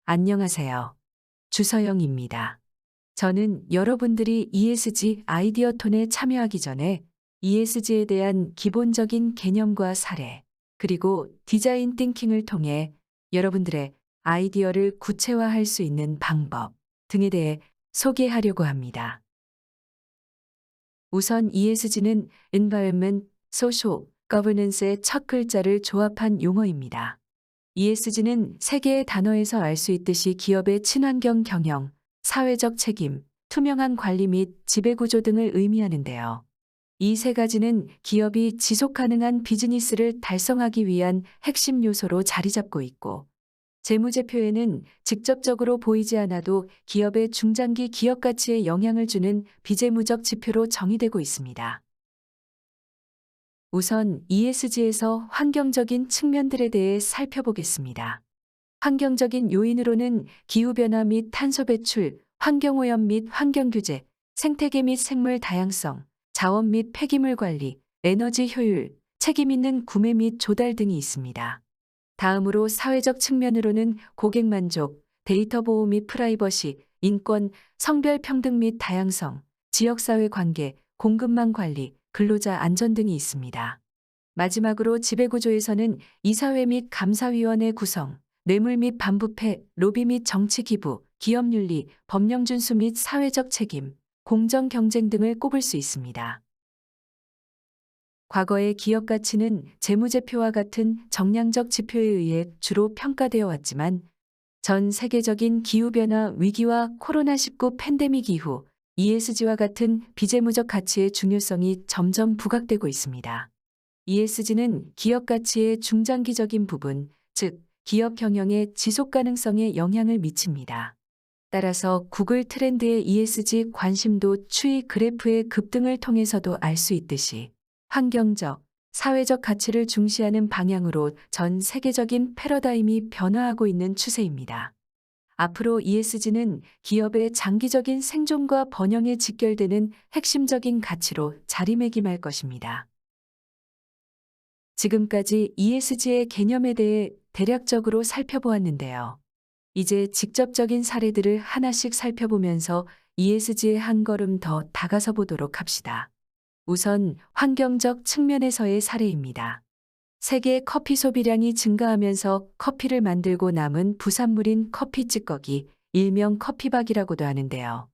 안녕하세요. 주서영입니다. 저는 여러분들이 ESG 아이디어 톤에 참여하기 전에 ESG에 대한 기본적인 개념과 사례, 그리고 디자인 띵킹을 통해 여러분들의 아이디어를 구체화할 수 있는 방법 등에 대해 소개하려고 합니다. 우선 ESG는 Environment, Social, Governance의 첫 글자를 조합한 용어입니다. ESG는 세 개의 단어에서 알 수 있듯이 기업의 친환경 경영, 사회적 책임, 투명한 관리 및 지배구조 등을 의미하는데요. 이 세 가지는 기업이 지속 가능한 비즈니스를 달성하기 위한 핵심 요소로 자리 잡고 있고, 재무제표에는 직접적으로 보이지 않아도 기업의 중장기 기업 가치에 영향을 주는 비재무적 지표로 정의되고 있습니다. 우선 ESG에서 환경적인 측면들에 대해 살펴보겠습니다. 환경적인 요인으로는 기후변화 및 탄소 배출, 환경오염 및 환경규제, 생태계 및 생물 다양성, 자원 및 폐기물 관리, 에너지 효율, 책임 있는 구매 및 조달 등이 있습니다. 다음으로 사회적 측면으로는 고객 만족, 데이터 보호 및 프라이버시, 인권, 성별 평등 및 다양성, 지역사회 관계, 공급망 관리, 근로자 안전 등이 있습니다. 마지막으로 지배구조에서는 이사회 및 감사위원회 구성, 뇌물 및 반부패, 로비 및 정치 기부, 기업 윤리, 법령 준수 및 사회적 책임, 공정 경쟁 등을 꼽을 수 있습니다. 과거의 기업 가치는 재무제표와 같은 정량적 지표에 의해 주로 평가되어 왔지만 전 세계적인 기후변화 위기와 코로나19 팬데믹 이후 ESG와 같은 비재무적 가치의 중요성이 점점 부각되고 있습니다. ESG는 기업 가치의 중장기적인 부분, 즉 기업 경영의 지속 가능성에 영향을 미칩니다. 따라서 구글 트렌드의 ESG 관심도 추이 그래프의 급등을 통해서도 알 수 있듯이 환경적, 사회적 가치를 중시하는 방향으로 전 세계적인 패러다임이 변화하고 있는 추세입니다. 앞으로 ESG는 기업의 장기적인 생존과 번영에 직결되는 핵심적인 가치로 자리매김할 것입니다. 지금까지 ESG의 개념에 대해 대략적으로 살펴보았는데요. 이제 직접적인 사례들을 하나씩 살펴보면서 ESG에 한 걸음 더 다가서 보도록 합시다. 우선 환경적 측면에서의 사례입니다. 세계 커피 소비량이 증가하면서 커피를 만들고 남은 부산물인 커피 찌꺼기, 일명 커피박이라고도 하는데요.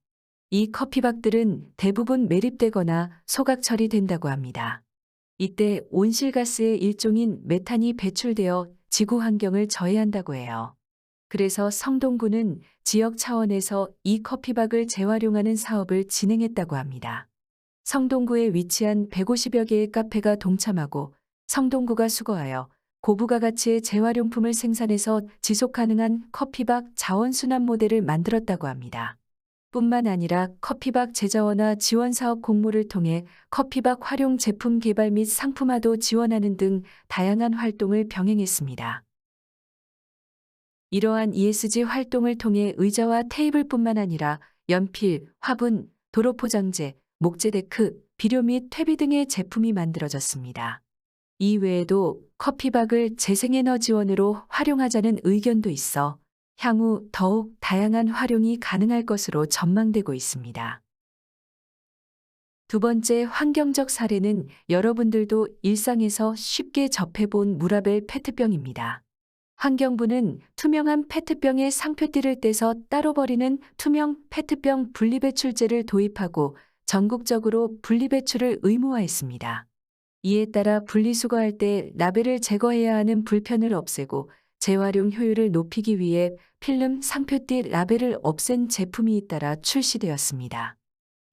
이 커피박들은 대부분 매립되거나 소각 처리된다고 합니다. 이때 온실가스의 일종인 메탄이 배출되어 지구 환경을 저해한다고 해요. 그래서 성동구는 지역 차원에서 이 커피박을 재활용하는 사업을 진행했다고 합니다. 성동구에 위치한 150여 개의 카페가 동참하고 성동구가 수거하여 고부가 가치의 재활용품을 생산해서 지속 가능한 커피박 자원순환 모델을 만들었다고 합니다. 뿐만 아니라 커피박 제자원화 지원 사업 공모를 통해 커피박 활용 제품 개발 및 상품화도 지원하는 등 다양한 활동을 병행했습니다. 이러한 ESG 활동을 통해 의자와 테이블뿐만 아니라 연필, 화분, 도로 포장재, 목재 데크, 비료 및 퇴비 등의 제품이 만들어졌습니다. 이 외에도 커피박을 재생에너지원으로 활용하자는 의견도 있어 향후 더욱 다양한 활용이 가능할 것으로 전망되고 있습니다. 두 번째 환경적 사례는 여러분들도 일상에서 쉽게 접해본 무라벨 페트병입니다. 환경부는 투명한 페트병에 상표띠를 떼서 따로 버리는 투명 페트병 분리배출제를 도입하고 전국적으로 분리배출을 의무화했습니다. 이에 따라 분리수거할 때 라벨을 제거해야 하는 불편을 없애고 재활용 효율을 높이기 위해 필름 상표띠 라벨을 없앤 제품이 잇따라 출시되었습니다.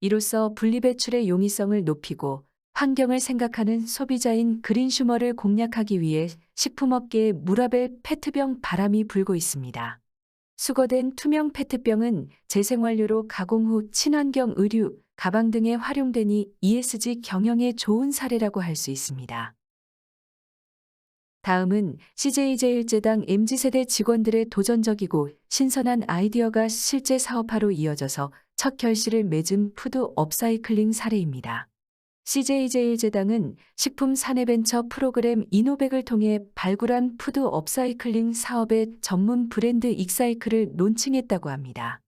이로써 분리배출의 용이성을 높이고 환경을 생각하는 소비자인 그린슈머를 공략하기 위해 식품업계의 무라벨 페트병 바람이 불고 있습니다. 수거된 투명 페트병은 재생완료로 가공 후 친환경 의류, 가방 등에 활용되니 ESG 경영에 좋은 사례라고 할 수 있습니다. 다음은 CJ제일제당 MZ세대 직원들의 도전적이고 신선한 아이디어가 실제 사업화로 이어져서 첫 결실을 맺은 푸드 업사이클링 사례입니다. CJ제일제당은 식품 사내벤처 프로그램 이노백을 통해 발굴한 푸드 업사이클링 사업의 전문 브랜드 익사이클을 론칭했다고 합니다.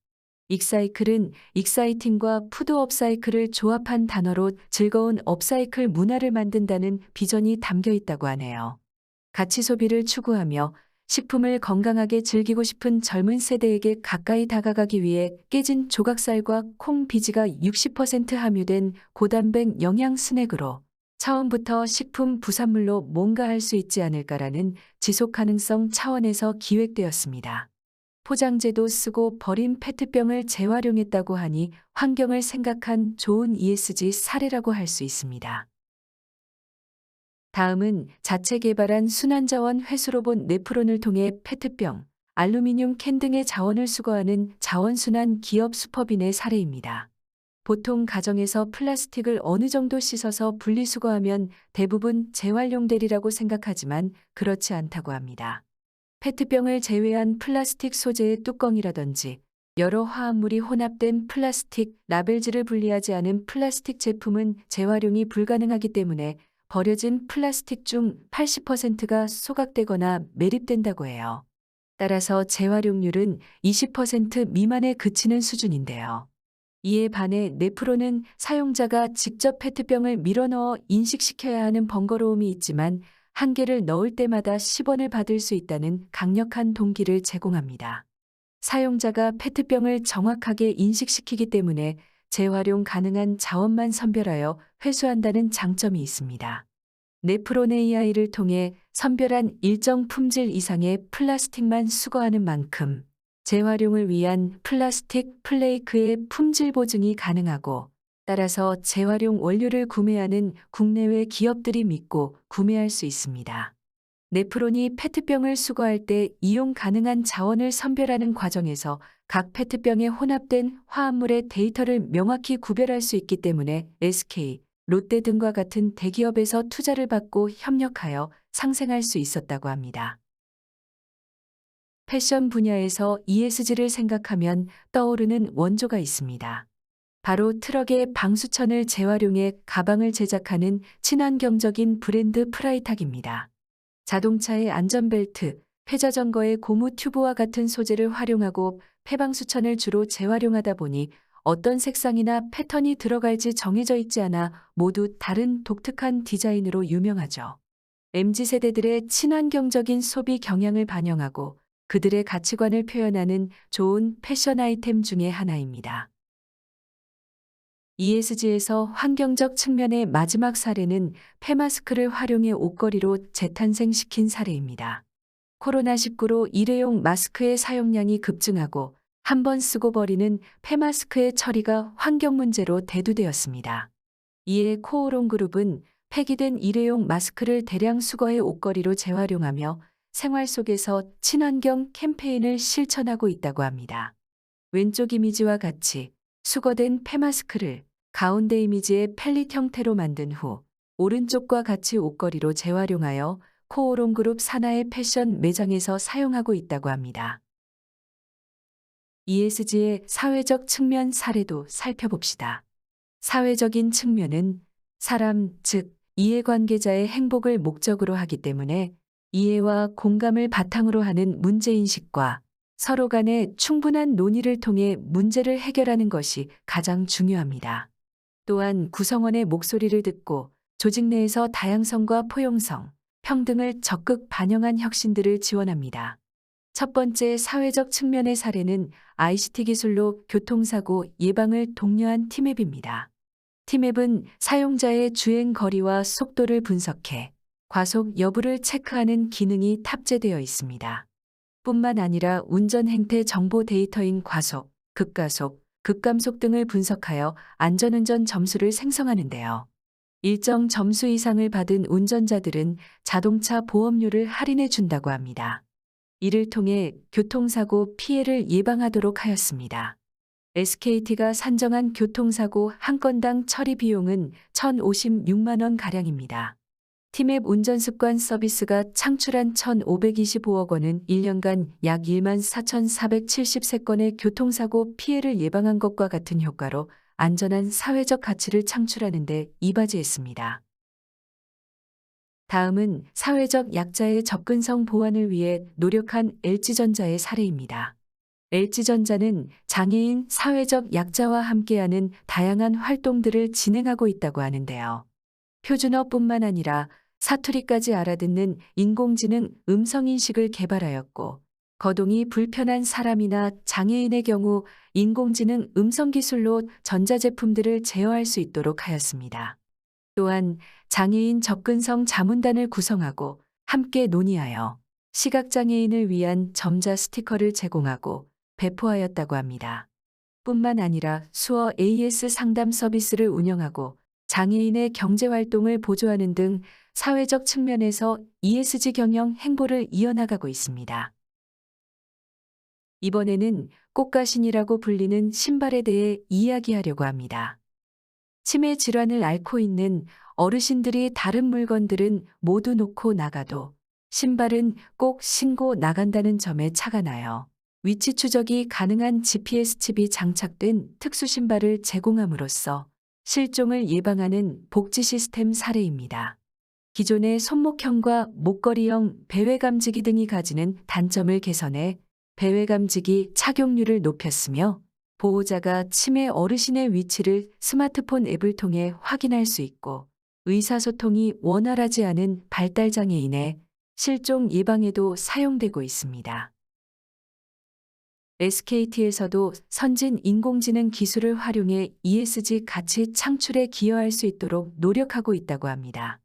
익사이클은 익사이팅과 푸드 업사이클을 조합한 단어로 즐거운 업사이클 문화를 만든다는 비전이 담겨 있다고 하네요. 가치 소비를 추구하며 식품을 건강하게 즐기고 싶은 젊은 세대에게 가까이 다가가기 위해 깨진 조각살과 콩 비지가 60% 함유된 고단백 영양 스낵으로 처음부터 식품 부산물로 뭔가 할 수 있지 않을까라는 지속 가능성 차원에서 기획되었습니다. 포장재도 쓰고 버린 페트병을 재활용했다고 하니 환경을 생각한 좋은 ESG 사례라고 할 수 있습니다. 다음은 자체 개발한 순환자원 회수로봇 네프론을 통해 페트병, 알루미늄 캔 등의 자원을 수거하는 자원순환 기업 슈퍼빈의 사례입니다. 보통 가정에서 플라스틱을 어느 정도 씻어서 분리수거하면 대부분 재활용되리라고 생각하지만 그렇지 않다고 합니다. 페트병을 제외한 플라스틱 소재의 뚜껑이라든지 여러 화합물이 혼합된 플라스틱, 라벨지를 분리하지 않은 플라스틱 제품은 재활용이 불가능하기 때문에 버려진 플라스틱 중 80%가 소각되거나 매립된다고 해요. 따라서 재활용률은 20% 미만에 그치는 수준인데요. 이에 반해 네프로는 사용자가 직접 페트병을 밀어넣어 인식시켜야 하는 번거로움이 있지만 한 개를 넣을 때마다 10원을 받을 수 있다는 강력한 동기를 제공합니다. 사용자가 페트병을 정확하게 인식시키기 때문에 재활용 가능한 자원만 선별하여 회수한다는 장점이 있습니다. 네프론 AI를 통해 선별한 일정 품질 이상의 플라스틱만 수거하는 만큼 재활용을 위한 플라스틱 플레이크의 품질 보증이 가능하고 따라서 재활용 원료를 구매하는 국내외 기업들이 믿고 구매할 수 있습니다. 네프론이 페트병을 수거할 때 이용 가능한 자원을 선별하는 과정에서 각 페트병에 혼합된 화합물의 데이터를 명확히 구별할 수 있기 때문에 SK, 롯데 등과 같은 대기업에서 투자를 받고 협력하여 상생할 수 있었다고 합니다. 패션 분야에서 ESG를 생각하면 떠오르는 원조가 있습니다. 바로 트럭의 방수천을 재활용해 가방을 제작하는 친환경적인 브랜드 프라이탁입니다. 자동차의 안전벨트, 폐자전거의 고무 튜브와 같은 소재를 활용하고 폐방수천을 주로 재활용하다 보니 어떤 색상이나 패턴이 들어갈지 정해져 있지 않아 모두 다른 독특한 디자인으로 유명하죠. MZ세대들의 친환경적인 소비 경향을 반영하고 그들의 가치관을 표현하는 좋은 패션 아이템 중의 하나입니다. ESG에서 환경적 측면의 마지막 사례는 폐마스크를 활용해 옷걸이로 재탄생시킨 사례입니다. 코로나19로 일회용 마스크의 사용량이 급증하고 한 번 쓰고 버리는 폐마스크의 처리가 환경 문제로 대두되었습니다. 이에 코오롱그룹은 폐기된 일회용 마스크를 대량 수거해 옷걸이로 재활용하며 생활 속에서 친환경 캠페인을 실천하고 있다고 합니다. 왼쪽 이미지와 같이 수거된 폐마스크를 가운데 이미지의 펠릿 형태로 만든 후 오른쪽과 같이 옷걸이로 재활용하여 코오롱그룹 산하의 패션 매장에서 사용하고 있다고 합니다. ESG의 사회적 측면 사례도 살펴봅시다. 사회적인 측면은 사람, 즉 이해관계자의 행복을 목적으로 하기 때문에 이해와 공감을 바탕으로 하는 문제인식과 서로 간의 충분한 논의를 통해 문제를 해결하는 것이 가장 중요합니다. 또한 구성원의 목소리를 듣고 조직 내에서 다양성과 포용성, 평등을 적극 반영한 혁신들을 지원합니다. 첫 번째 사회적 측면의 사례는 ICT 기술로 교통사고 예방을 독려한 티맵입니다. 티맵은 사용자의 주행 거리와 속도를 분석해 과속 여부를 체크하는 기능이 탑재되어 있습니다. 뿐만 아니라 운전 행태 정보 데이터인 과속, 급가속, 급감속 등을 분석하여 안전운전 점수를 생성하는데요. 일정 점수 이상을 받은 운전자들은 자동차 보험료를 할인해 준다고 합니다. 이를 통해 교통사고 피해를 예방하도록 하였습니다. SKT가 산정한 교통사고 한 건당 처리 비용은 1,056만 원가량입니다. 티맵 운전습관 서비스가 창출한 1,525억 원은 1년간 약 14,473건의 교통사고 피해를 예방한 것과 같은 효과로 안전한 사회적 가치를 창출하는 데 이바지했습니다. 다음은 사회적 약자의 접근성 보완을 위해 노력한 LG전자의 사례입니다. LG전자는 장애인 사회적 약자와 함께하는 다양한 활동들을 진행하고 있다고 하는데요. 표준어뿐만 아니라 사투리까지 알아듣는 인공지능 음성인식을 개발하였고, 거동이 불편한 사람이나 장애인의 경우 인공지능 음성기술로 전자제품들을 제어할 수 있도록 하였습니다. 또한 장애인 접근성 자문단을 구성하고 함께 논의하여 시각장애인을 위한 점자 스티커를 제공하고 배포하였다고 합니다. 뿐만 아니라 수어 AS 상담 서비스를 운영하고 장애인의 경제활동을 보조하는 등 사회적 측면에서 ESG 경영 행보를 이어나가고 있습니다. 이번에는 꽃가신이라고 불리는 신발에 대해 이야기하려고 합니다. 치매 질환을 앓고 있는 어르신들이 다른 물건들은 모두 놓고 나가도 신발은 꼭 신고 나간다는 점에 차가 나요. 위치 추적이 가능한 GPS 칩이 장착된 특수 신발을 제공함으로써 실종을 예방하는 복지 시스템 사례입니다. 기존의 손목형과 목걸이형 배회감지기 등이 가지는 단점을 개선해 배회감지기 착용률을 높였으며, 보호자가 치매 어르신의 위치를 스마트폰 앱을 통해 확인할 수 있고 의사소통이 원활하지 않은 발달장애인의 실종 예방에도 사용되고 있습니다. SKT에서도 선진 인공지능 기술을 활용해 ESG 가치 창출에 기여할 수 있도록 노력하고 있다고 합니다.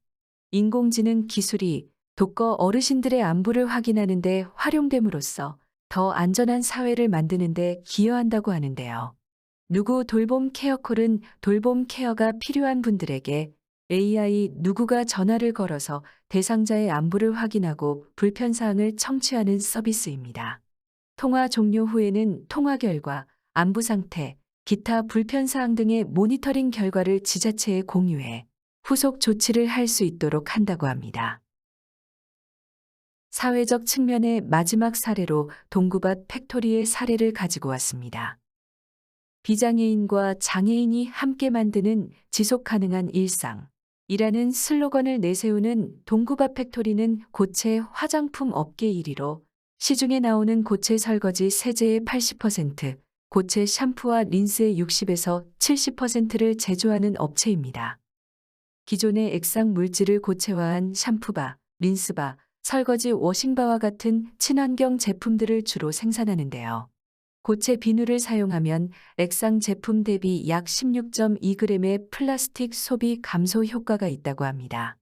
인공지능 기술이 독거 어르신들의 안부를 확인하는 데 활용됨으로써 더 안전한 사회를 만드는 데 기여한다고 하는데요. 누구 돌봄 케어콜은 돌봄 케어가 필요한 분들에게 AI 누구가 전화를 걸어서 대상자의 안부를 확인하고 불편사항을 청취하는 서비스입니다. 통화 종료 후에는 통화 결과, 안부 상태, 기타 불편사항 등의 모니터링 결과를 지자체에 공유해 후속 조치를 할 수 있도록 한다고 합니다. 사회적 측면의 마지막 사례로 동구밭 팩토리의 사례를 가지고 왔습니다. 비장애인과 장애인이 함께 만드는 지속 가능한 일상이라는 슬로건을 내세우는 동구밭 팩토리는 고체 화장품 업계 1위로 시중에 나오는 고체 설거지 세제의 80%, 고체 샴푸와 린스의 60에서 70%를 제조하는 업체입니다. 기존의 액상 물질을 고체화한 샴푸바, 린스바, 설거지 워싱바와 같은 친환경 제품들을 주로 생산하는데요. 고체 비누를 사용하면 액상 제품 대비 약 16.2g의 플라스틱 소비 감소 효과가 있다고 합니다.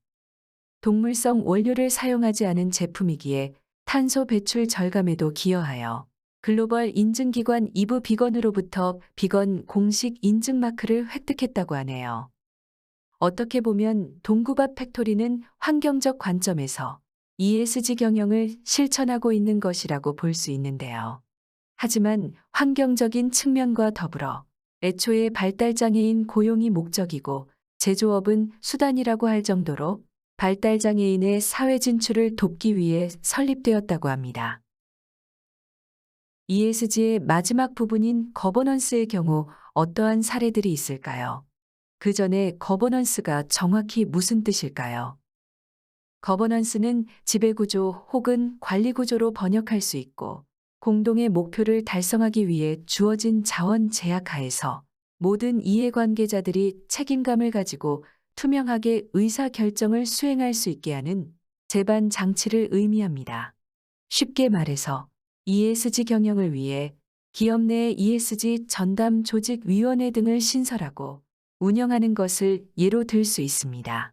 동물성 원료를 사용하지 않은 제품이기에 탄소 배출 절감에도 기여하여 글로벌 인증기관 이브 비건으로부터 비건 공식 인증 마크를 획득했다고 하네요. 어떻게 보면 동구밭 팩토리는 환경적 관점에서 ESG 경영을 실천하고 있는 것이라고 볼 수 있는데요. 하지만 환경적인 측면과 더불어 애초에 발달장애인 고용이 목적이고 제조업은 수단이라고 할 정도로 발달장애인의 사회 진출을 돕기 위해 설립되었다고 합니다. ESG의 마지막 부분인 거버넌스의 경우 어떠한 사례들이 있을까요? 그 전에 거버넌스가 정확히 무슨 뜻일까요? 거버넌스는 지배구조 혹은 관리구조로 번역할 수 있고, 공동의 목표를 달성하기 위해 주어진 자원 제약 하에서 모든 이해관계자들이 책임감을 가지고 투명하게 의사결정을 수행할 수 있게 하는 제반 장치를 의미합니다. 쉽게 말해서 ESG 경영을 위해 기업 내 ESG 전담 조직위원회 등을 신설하고 운영하는 것을 예로 들 수 있습니다.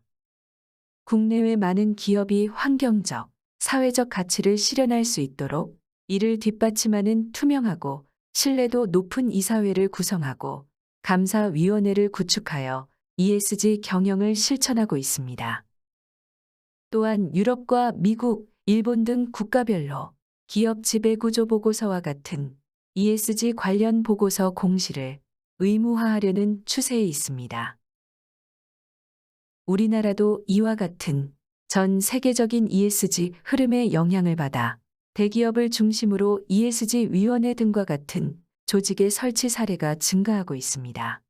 국내외 많은 기업이 환경적, 사회적 가치를 실현할 수 있도록 이를 뒷받침하는 투명하고 신뢰도 높은 이사회를 구성하고 감사위원회를 구축하여 ESG 경영을 실천하고 있습니다. 또한 유럽과 미국, 일본 등 국가별로 기업 지배구조 보고서와 같은 ESG 관련 보고서 공시를 의무화하려는 추세에 있습니다. 우리나라도 이와 같은 전 세계적인 ESG 흐름에 영향을 받아 대기업을 중심으로 ESG 위원회 등과 같은 조직의 설치 사례가 증가하고 있습니다.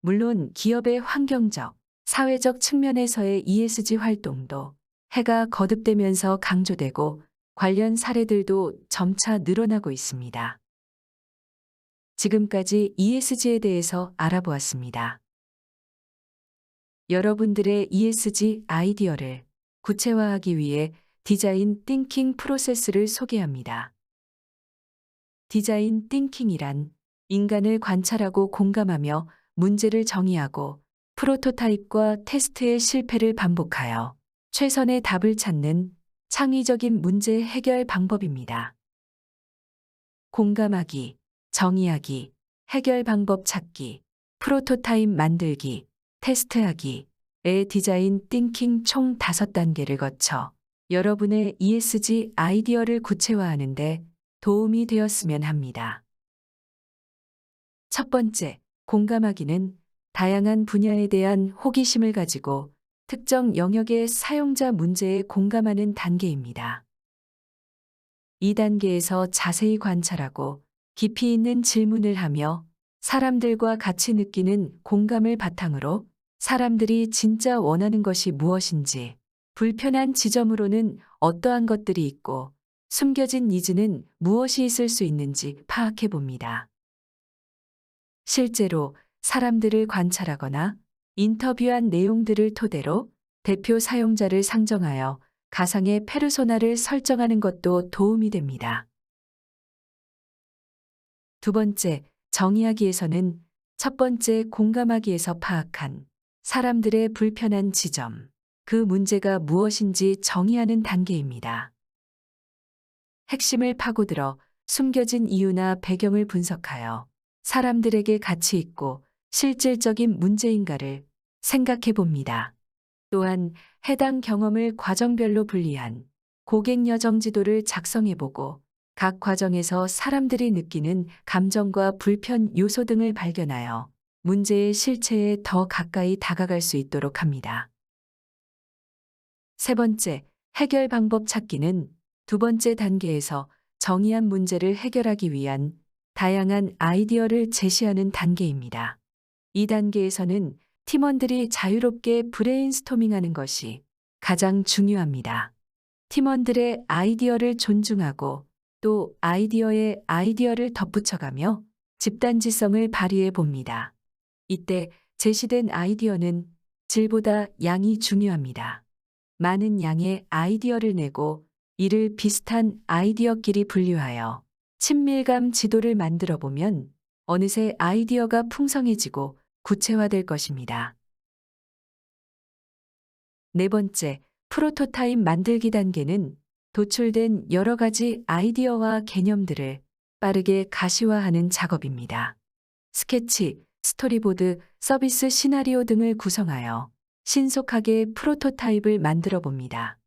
물론 기업의 환경적, 사회적 측면에서의 ESG 활동도 해가 거듭되면서 강조되고 관련 사례들도 점차 늘어나고 있습니다. 지금까지 ESG에 대해서 알아보았습니다. 여러분들의 ESG 아이디어를 구체화하기 위해 디자인 띵킹 프로세스를 소개합니다. 디자인 띵킹이란 인간을 관찰하고 공감하며 문제를 정의하고 프로토타입과 테스트의 실패를 반복하여 최선의 답을 찾는 창의적인 문제 해결 방법입니다. 공감하기, 정의하기, 해결 방법 찾기, 프로토타입 만들기, 테스트하기의 디자인 띵킹 총 5단계를 거쳐 여러분의 ESG 아이디어를 구체화하는 데 도움이 되었으면 합니다. 첫 번째, 공감하기는 다양한 분야에 대한 호기심을 가지고 특정 영역의 사용자 문제에 공감하는 단계입니다. 이 단계에서 자세히 관찰하고 깊이 있는 질문을 하며 사람들과 같이 느끼는 공감을 바탕으로 사람들이 진짜 원하는 것이 무엇인지, 불편한 지점으로는 어떠한 것들이 있고 숨겨진 니즈는 무엇이 있을 수 있는지 파악해 봅니다. 실제로 사람들을 관찰하거나 인터뷰한 내용들을 토대로 대표 사용자를 상정하여 가상의 페르소나를 설정하는 것도 도움이 됩니다. 두 번째, 정의하기에서는 첫 번째 공감하기에서 파악한 사람들의 불편한 지점, 그 문제가 무엇인지 정의하는 단계입니다. 핵심을 파고들어 숨겨진 이유나 배경을 분석하여 사람들에게 가치 있고 실질적인 문제인가를 생각해 봅니다. 또한 해당 경험을 과정별로 분리한 고객 여정 지도를 작성해 보고 각 과정에서 사람들이 느끼는 감정과 불편 요소 등을 발견하여 문제의 실체에 더 가까이 다가갈 수 있도록 합니다. 세 번째, 해결 방법 찾기는 두 번째 단계에서 정의한 문제를 해결하기 위한 다양한 아이디어를 제시하는 단계입니다. 이 단계에서는 팀원들이 자유롭게 브레인스토밍하는 것이 가장 중요합니다. 팀원들의 아이디어를 존중하고 또 아이디어에 아이디어를 덧붙여가며 집단지성을 발휘해 봅니다. 이때 제시된 아이디어는 질보다 양이 중요합니다. 많은 양의 아이디어를 내고 이를 비슷한 아이디어끼리 분류하여 친밀감 지도를 만들어 보면 어느새 아이디어가 풍성해지고 구체화될 것입니다. 네 번째, 프로토타입 만들기 단계는 도출된 여러 가지 아이디어와 개념들을 빠르게 가시화하는 작업입니다. 스케치, 스토리보드, 서비스 시나리오 등을 구성하여 신속하게 프로토타입을 만들어 봅니다.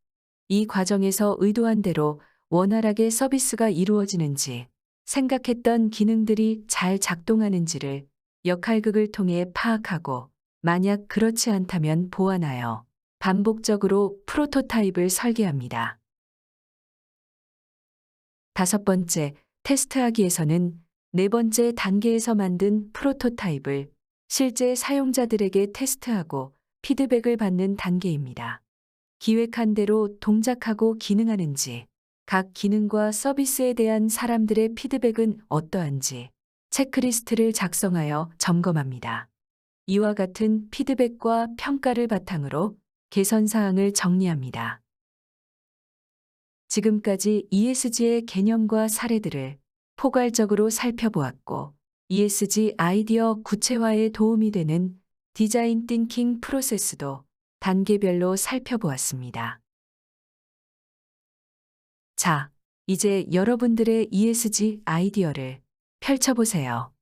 이 과정에서 의도한 대로 원활하게 서비스가 이루어지는지, 생각했던 기능들이 잘 작동하는지를 역할극을 통해 파악하고 만약 그렇지 않다면 보완하여 반복적으로 프로토타입을 설계합니다. 다섯 번째, 테스트하기에서는 네 번째 단계에서 만든 프로토타입을 실제 사용자들에게 테스트하고 피드백을 받는 단계입니다. 기획한 대로 동작하고 기능하는지, 각 기능과 서비스에 대한 사람들의 피드백은 어떠한지 체크리스트를 작성하여 점검합니다. 이와 같은 피드백과 평가를 바탕으로 개선 사항을 정리합니다. 지금까지 ESG의 개념과 사례들을 포괄적으로 살펴보았고, ESG 아이디어 구체화에 도움이 되는 디자인 띵킹 프로세스도 단계별로 살펴보았습니다. 자, 이제 여러분들의 ESG 아이디어를 펼쳐보세요.